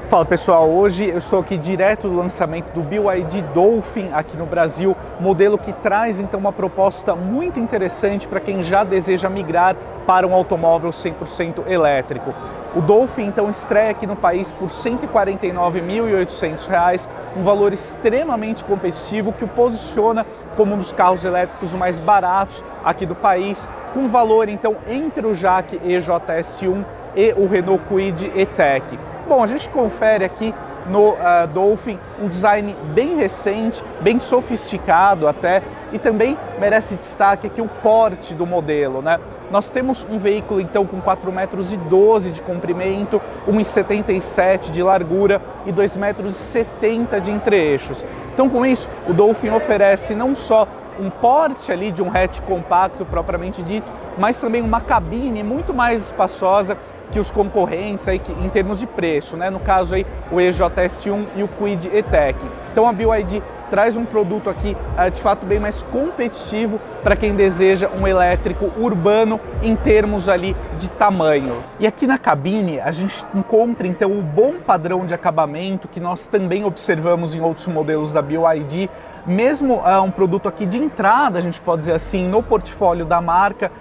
Fala pessoal, hoje eu estou aqui direto do lançamento do BYD Dolphin aqui no Brasil, modelo que traz então uma proposta muito interessante para quem já deseja migrar para um automóvel 100% elétrico. O Dolphin então estreia aqui no país por R$ 149.800, um valor extremamente competitivo que o posiciona como um dos carros elétricos mais baratos aqui do país, com valor então entre o Jaque EJS1 e o Renault Kwid E-Tech. Bom, a gente confere aqui no Dolphin um design bem recente, bem sofisticado até, e também merece destaque aqui o porte do modelo, né? Nós temos um veículo então com 4,12 metros de comprimento, 1,77 de largura e 2,70 metros de entre-eixos. Então com isso, o Dolphin oferece não só um porte ali de um hatch compacto propriamente dito, mas também uma cabine muito mais espaçosa que os concorrentes aí, em termos de preço, né? No caso aí o EJS1 e o Kwid E-Tech. Então a BYD traz um produto aqui de fato bem mais competitivo para quem deseja um elétrico urbano em termos ali de tamanho. E aqui na cabine a gente encontra então um bom padrão de acabamento que nós também observamos em outros modelos da BYD. Mesmo um produto aqui de entrada, a gente pode dizer assim, no portfólio da marca,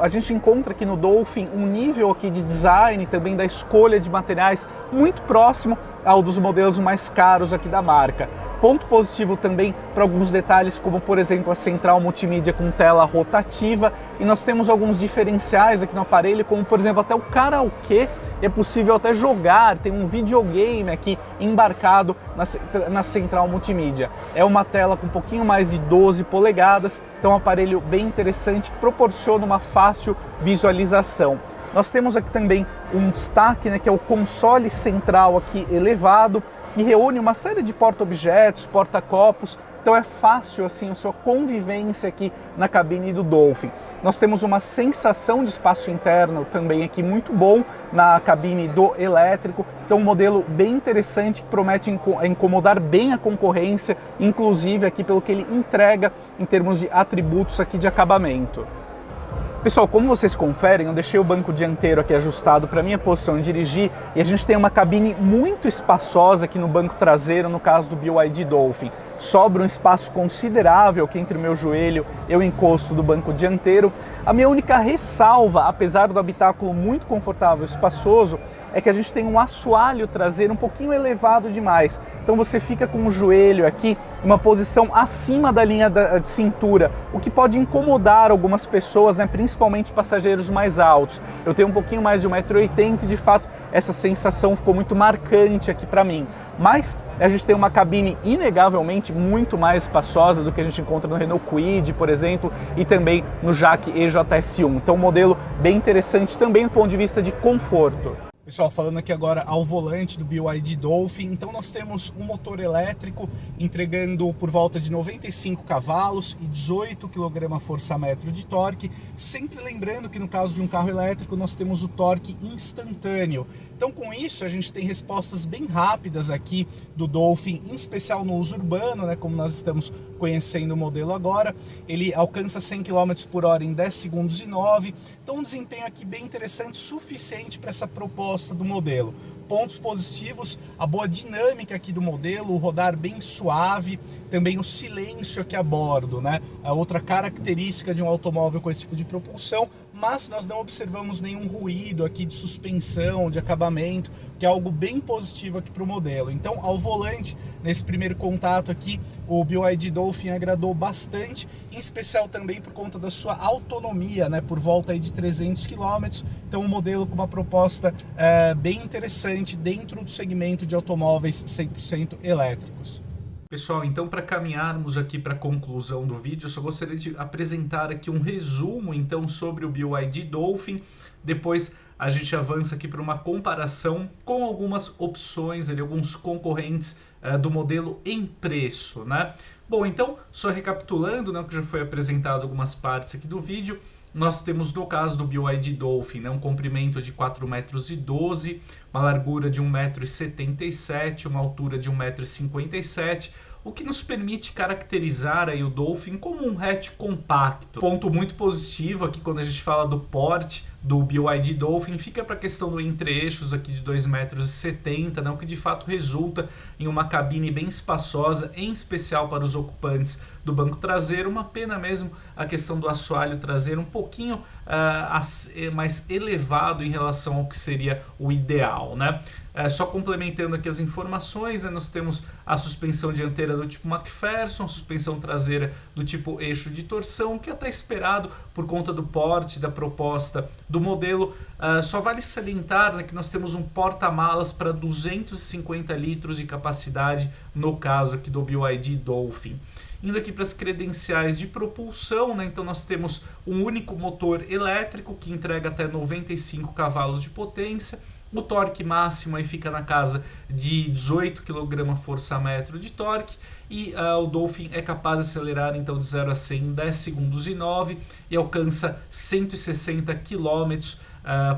a gente encontra aqui no Dolphin um nível aqui de design, também da escolha de materiais muito próximo ao dos modelos mais caros aqui da marca. Ponto positivo também para alguns detalhes, como por exemplo a central multimídia com tela rotativa, e nós temos alguns diferenciais aqui no aparelho, como por exemplo até o karaokê, é possível até jogar, tem um videogame aqui embarcado na central multimídia. É uma tela com um pouquinho mais de 12 polegadas, então um aparelho bem interessante que proporciona uma fácil visualização. Nós temos aqui também um destaque, né, que é o console central aqui elevado, que reúne uma série de porta-objetos, porta-copos, então é fácil assim a sua convivência aqui na cabine do Dolphin. Nós temos uma sensação de espaço interno também aqui muito bom na cabine do elétrico, então um modelo bem interessante que promete incomodar bem a concorrência, inclusive aqui pelo que ele entrega em termos de atributos aqui de acabamento. Pessoal, como vocês conferem, eu deixei o banco dianteiro aqui ajustado para minha posição de dirigir e a gente tem uma cabine muito espaçosa aqui no banco traseiro, no caso do BYD Dolphin. Sobra um espaço considerável aqui entre o meu joelho e o encosto do banco dianteiro. A minha única ressalva, apesar do habitáculo muito confortável e espaçoso, é que a gente tem um assoalho traseiro um pouquinho elevado demais. Então você fica com o joelho aqui em uma posição acima da linha de cintura, o que pode incomodar algumas pessoas, né, principalmente passageiros mais altos. Eu tenho um pouquinho mais de 1,80 m e de fato essa sensação ficou muito marcante aqui para mim. Mas a gente tem uma cabine inegavelmente muito mais espaçosa do que a gente encontra no Renault Kwid, por exemplo, e também no Jaque EJS1. Então um modelo bem interessante também do ponto de vista de conforto. Pessoal, falando aqui agora ao volante do BYD Dolphin, então nós temos um motor elétrico entregando por volta de 95 cavalos e 18 kgfm de torque, sempre lembrando que no caso de um carro elétrico nós temos o torque instantâneo. Então com isso a gente tem respostas bem rápidas aqui do Dolphin, em especial no uso urbano, né, como nós estamos conhecendo o modelo agora. Ele alcança 100 km por hora em 10 segundos e 9, então um desempenho aqui bem interessante, suficiente para essa proposta do modelo. Pontos positivos, a boa dinâmica aqui do modelo, o rodar bem suave, também o silêncio aqui a bordo, né? A outra característica de um automóvel com esse tipo de propulsão, mas nós não observamos nenhum ruído aqui de suspensão, de acabamento, que é algo bem positivo aqui para o modelo. Então, ao volante, nesse primeiro contato aqui, o BYD Dolphin agradou bastante, em especial também por conta da sua autonomia, né? Por volta aí de 300 km, então um modelo com uma proposta bem interessante dentro do segmento de automóveis 100% elétricos. Pessoal, então para caminharmos aqui para a conclusão do vídeo, eu só gostaria de apresentar aqui um resumo então sobre o BYD Dolphin. Depois a gente avança aqui para uma comparação com algumas opções, ali, alguns concorrentes do modelo em preço, né? Bom, então, só recapitulando, né, que já foi apresentado algumas partes aqui do vídeo, nós temos no caso do BYD Dolphin, né, um comprimento de 4,12 metros, uma largura de 1,77 m, uma altura de 1,57 m, o que nos permite caracterizar aí o Dolphin como um hatch compacto. Ponto muito positivo aqui quando a gente fala do porte, do BYD Dolphin fica para a questão do entre-eixos aqui de 2,70 m, né, o que de fato resulta em uma cabine bem espaçosa, em especial para os ocupantes do banco traseiro. Uma pena mesmo a questão do assoalho traseiro um pouquinho mais elevado em relação ao que seria o ideal, né? Só complementando aqui as informações, né, nós temos a suspensão dianteira do tipo McPherson, suspensão traseira do tipo eixo de torção, que é até esperado por conta do porte da proposta do modelo. Só vale salientar, né, que nós temos um porta-malas para 250 litros de capacidade no caso aqui do BYD Dolphin. Indo aqui para as credenciais de propulsão, né? Então nós temos um único motor elétrico que entrega até 95 cavalos de potência. O torque máximo aí fica na casa de 18 kgfm de torque e o Dolphin é capaz de acelerar então de 0 a 100 em 10 segundos e 9 e alcança 160 km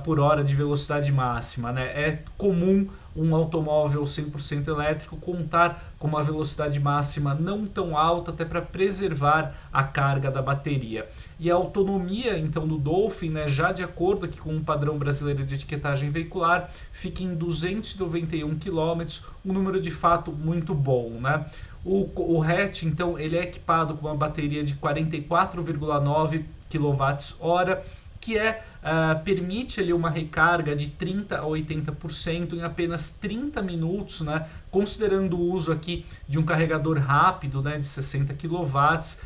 por hora de velocidade máxima, né? É comum um automóvel 100% elétrico contar com uma velocidade máxima não tão alta, até para preservar a carga da bateria. E a autonomia então do Dolphin, né, já de acordo aqui com o padrão brasileiro de etiquetagem veicular, fica em 291 km, um número de fato muito bom, né? O hatch então ele é equipado com uma bateria de 44,9 kWh, que permite ali uma recarga de 30% a 80% em apenas 30 minutos, né? Considerando o uso aqui de um carregador rápido, né, de 60 kW,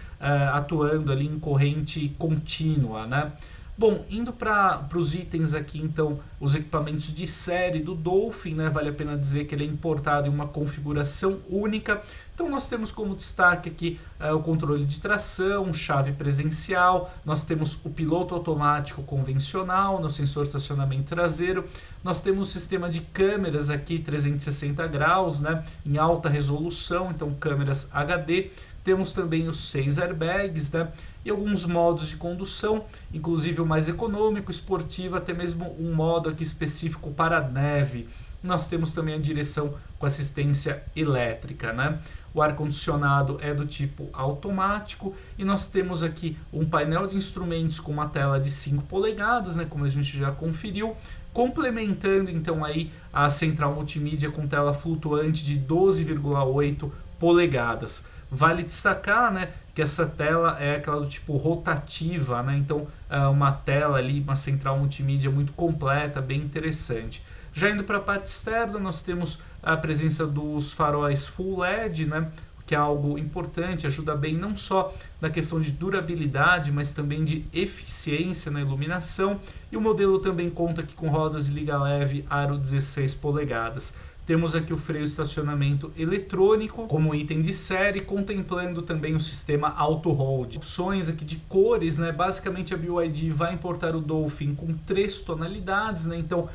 atuando ali em corrente contínua, né? Bom, indo para os itens aqui, então, os equipamentos de série do Dolphin, né? Vale a pena dizer que ele é importado em uma configuração única. Então nós temos como destaque aqui o controle de tração, chave presencial, nós temos o piloto automático convencional, no sensor de estacionamento traseiro, nós temos o sistema de câmeras aqui 360 graus, né, em alta resolução, então câmeras HD, temos também os 6 airbags, né, e alguns modos de condução, inclusive o mais econômico, esportivo, até mesmo um modo aqui específico para neve. Nós temos também a direção com assistência elétrica, né? O ar-condicionado é do tipo automático e nós temos aqui um painel de instrumentos com uma tela de 5 polegadas, né? Como a gente já conferiu, complementando então aí a central multimídia com tela flutuante de 12,8 polegadas. Vale destacar, né, que essa tela é aquela do tipo rotativa, né? Então uma tela ali, uma central multimídia muito completa, bem interessante. Já indo para a parte externa, nós temos a presença dos faróis Full LED, né, que é algo importante, ajuda bem não só na questão de durabilidade, mas também de eficiência na iluminação. E o modelo também conta aqui com rodas de liga leve aro 16 polegadas. Temos aqui o freio de estacionamento eletrônico como item de série, contemplando também o sistema Auto Hold. Opções aqui de cores, né? Basicamente a BYD vai importar o Dolphin com 3 tonalidades, né? Então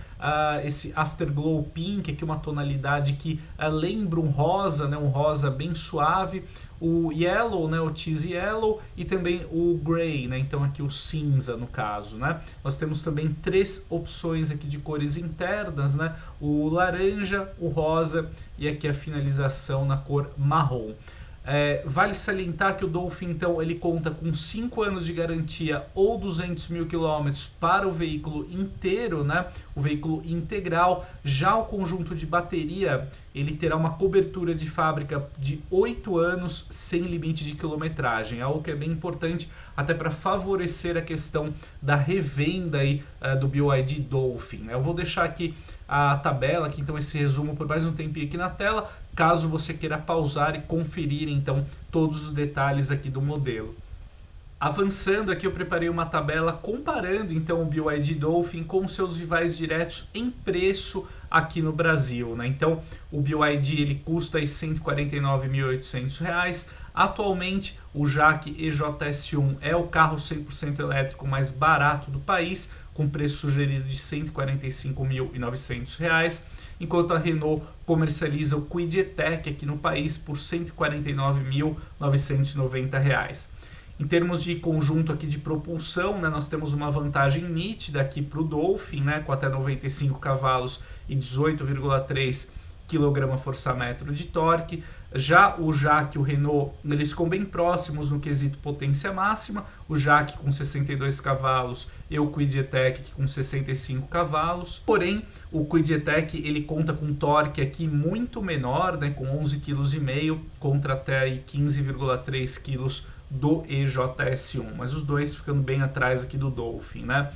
esse Afterglow Pink, aqui uma tonalidade que lembra um rosa, né? Um rosa bem suave. O Yellow, né, o Cheese Yellow, e também o Grey, né, então aqui o cinza no caso, né. Nós temos também 3 opções aqui de cores internas, né, o laranja, o rosa e aqui a finalização na cor marrom. Vale salientar que o Dolphin então ele conta com 5 anos de garantia ou 200 mil quilômetros para o veículo inteiro, né? O veículo integral. Já o conjunto de bateria ele terá uma cobertura de fábrica de 8 anos sem limite de quilometragem, algo que é bem importante até para favorecer a questão da revenda aí, do BYD Dolphin, né? Eu vou deixar aqui a tabela, aqui, então esse resumo por mais um tempinho aqui na tela, caso você queira pausar e conferir então todos os detalhes aqui do modelo. Avançando aqui, eu preparei uma tabela comparando então o BYD Dolphin com seus rivais diretos em preço aqui no Brasil, né? Então o BYD ele custa R$ 149.800. Atualmente o JAC EJS1 é o carro 100% elétrico mais barato do país, com preço sugerido de R$ 145.900, enquanto a Renault comercializa o Kwid E-Tech aqui no país por R$ 149.990. Em termos de conjunto aqui de propulsão, né, nós temos uma vantagem nítida aqui para o Dolphin, né, com até 95 cavalos e 18,3 kgfm de torque. Já o Jaque e o Renault, eles ficam bem próximos no quesito potência máxima, o Jaque com 62 cavalos e o Kwid E-Tech com 65 cavalos. Porém, o Kwid E-Tech ele conta com torque aqui muito menor, né, com 11,5 kg contra até 15,3 kg do EJS1, mas os dois ficando bem atrás aqui do Dolphin, né?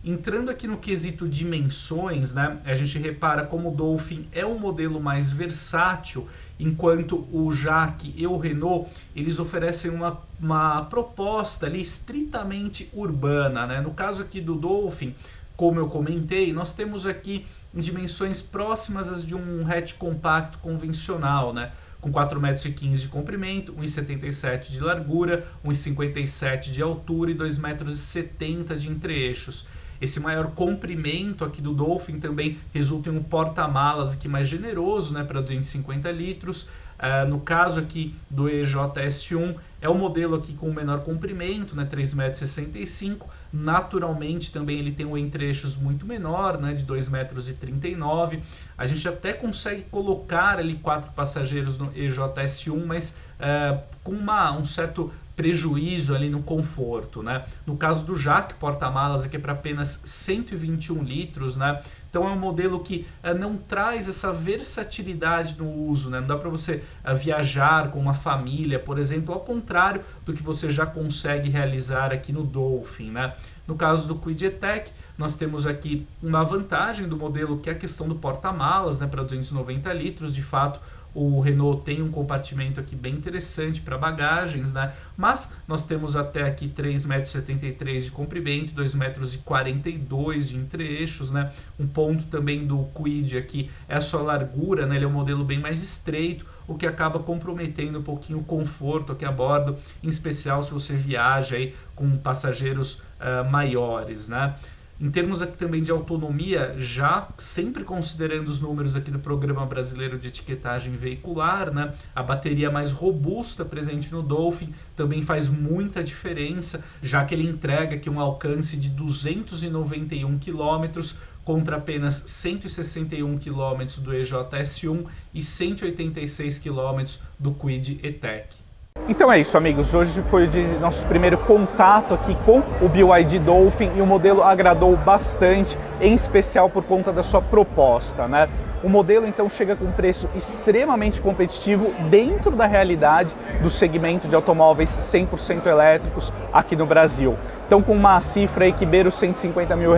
Entrando aqui no quesito dimensões, né, a gente repara como o Dolphin é um modelo mais versátil, enquanto o Jaque e o Renault eles oferecem uma proposta ali estritamente urbana, né? No caso aqui do Dolphin, como eu comentei, nós temos aqui dimensões próximas às de um hatch compacto convencional, né? Com 4,15 metros de comprimento, 1,77 m de largura, 1,57 m de altura e 2,70 m de entre-eixos. Esse maior comprimento aqui do Dolphin também resulta em um porta-malas aqui mais generoso, né, para 250 litros. No caso aqui do EJS1, é o modelo aqui com o menor comprimento, né, 3,65 m. Naturalmente também ele tem um entre-eixos muito menor, né, de 2,39 m. A gente até consegue colocar ali 4 passageiros no EJS1, mas com um certo prejuízo ali no conforto, né? No caso do Jaque, porta-malas aqui é para apenas 121 litros, né? Então é um modelo que não traz essa versatilidade no uso, né? Não dá para você viajar com uma família, por exemplo, ao contrário do que você já consegue realizar aqui no Dolphin, né? No caso do Kwid E-Tech, nós temos aqui uma vantagem do modelo que é a questão do porta-malas, né? Para 290 litros, de fato, o Renault tem um compartimento aqui bem interessante para bagagens, né? Mas nós temos até aqui 3,73 m de comprimento, 2,42 m de entre-eixos, né? Um ponto também do Kwid aqui é a sua largura, né? Ele é um modelo bem mais estreito, o que acaba comprometendo um pouquinho o conforto aqui a bordo, em especial se você viaja aí com passageiros maiores, né? Em termos aqui também de autonomia, já sempre considerando os números aqui do Programa Brasileiro de Etiquetagem Veicular, né, a bateria mais robusta presente no Dolphin também faz muita diferença, já que ele entrega aqui um alcance de 291 km contra apenas 161 km do EJS1 e 186 km do Kwid E-Tech. Então é isso, amigos. Hoje foi o nosso primeiro contato aqui com o BYD Dolphin e o modelo agradou bastante, em especial por conta da sua proposta, né? O modelo então chega com um preço extremamente competitivo dentro da realidade do segmento de automóveis 100% elétricos aqui no Brasil. Então, com uma cifra aí que beira os R$150 mil,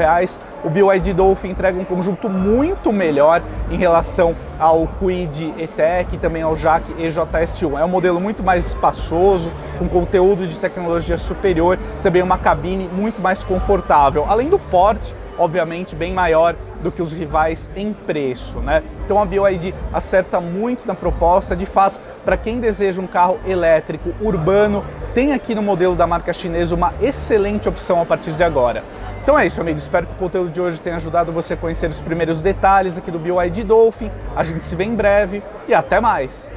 o BYD Dolphin entrega um conjunto muito melhor em relação ao Kwid E-Tech e também ao Jaque EJS1. É um modelo muito mais espaçoso, com conteúdo de tecnologia superior, também uma cabine muito mais confortável, além do porte, obviamente, bem maior do que os rivais em preço, né? Então a BYD acerta muito na proposta, de fato, para quem deseja um carro elétrico urbano, tem aqui no modelo da marca chinesa uma excelente opção a partir de agora. Então é isso, amigos, espero que o conteúdo de hoje tenha ajudado você a conhecer os primeiros detalhes aqui do BYD Dolphin. A gente se vê em breve e até mais!